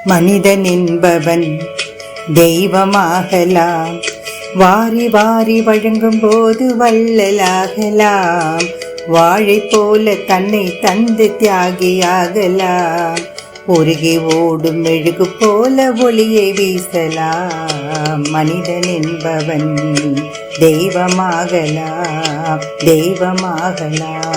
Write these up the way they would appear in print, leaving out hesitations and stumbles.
மனிதன் என்பவன் தெய்வமாகலாம். வாரி வாரி வழங்கும் போது வள்ளலாகலாம். வாழை போல தன்னை தந்து தியாகியாகலாம். உருகி ஓடும் மெழுகு போல ஒளியை வீசலாம். மனிதன் என்பவன் தெய்வமாகலாம், தெய்வமாகலாம்.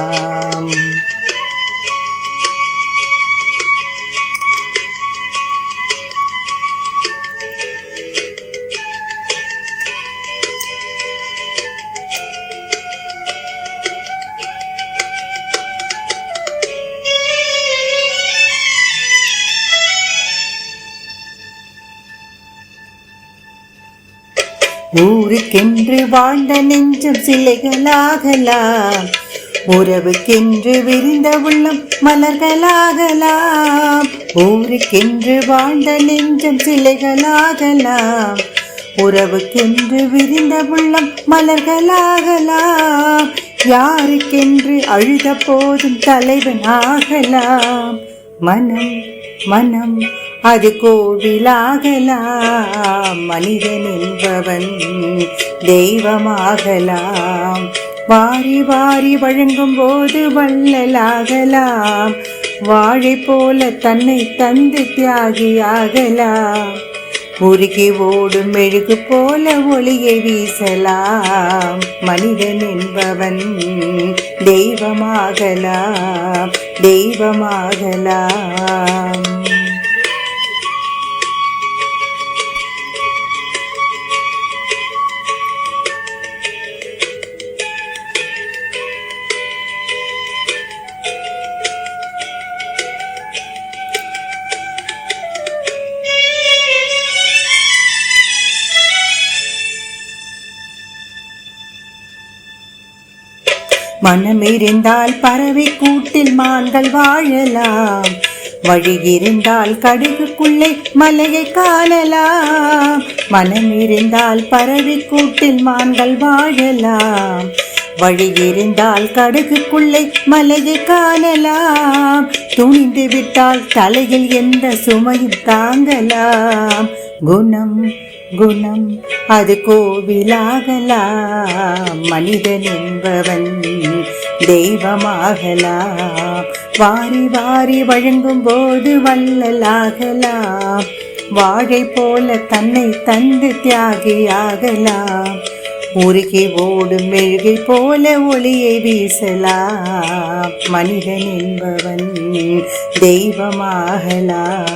ஊருக்கென்று வாழ்ந்த நெஞ்சம் சிலைகளாகலாம். உறவுக்கென்று விரிந்த உள்ளம் மலர்களாகலாம். ஊருக்கென்று வாழ்ந்த நெஞ்சம் சிலைகளாகலாம். உறவுக்கென்று விரிந்த உள்ளம் மலர்களாகலாம். யாருக்கென்று அழுத போதும் தலைவன் ஆகலாம். மனம் மனம் அது கோவிலாகலாம். மனிதன் என்பவன் தெய்வமாகலாம். வாரி வாரி வழங்கும் போது வள்ளலாகலாம். வாழை போல தன்னை தந்து தியாகியாகலாம். உருகி ஓடும் மெழுகு போல ஒளியை வீசலாம். மனிதன் என்பவன் தெய்வமாகலாம், தெய்வமாகலாம். மனமிருந்தால் பறவை கூட்டில் மான்கள் வாழலாம். வழி இருந்தால் கடுகுக்குள்ளே மலையை காணலாம். மனமிருந்தால் பறவை கூட்டில் மான்கள் வாழலாம். வழி இருந்தால் கடுகுக்குள்ளே மலையை காணலாம். துணிந்து விட்டால் தலையில் எந்த சுமையும் தாங்கலாம். குணம் குணம் அது கோவிலாகலாம். மனிதன் என்பவன் தெய்வமாகலாம். வாரி வாரி வழங்கும் போது வள்ளலாகலாம். வாழை போல தன்னை தந்து தியாகியாகலாம். உருகி ஓடும் மெழுகை போல ஒளியை வீசலாம். மனிதன் என்பவன் தெய்வமாகலாம்.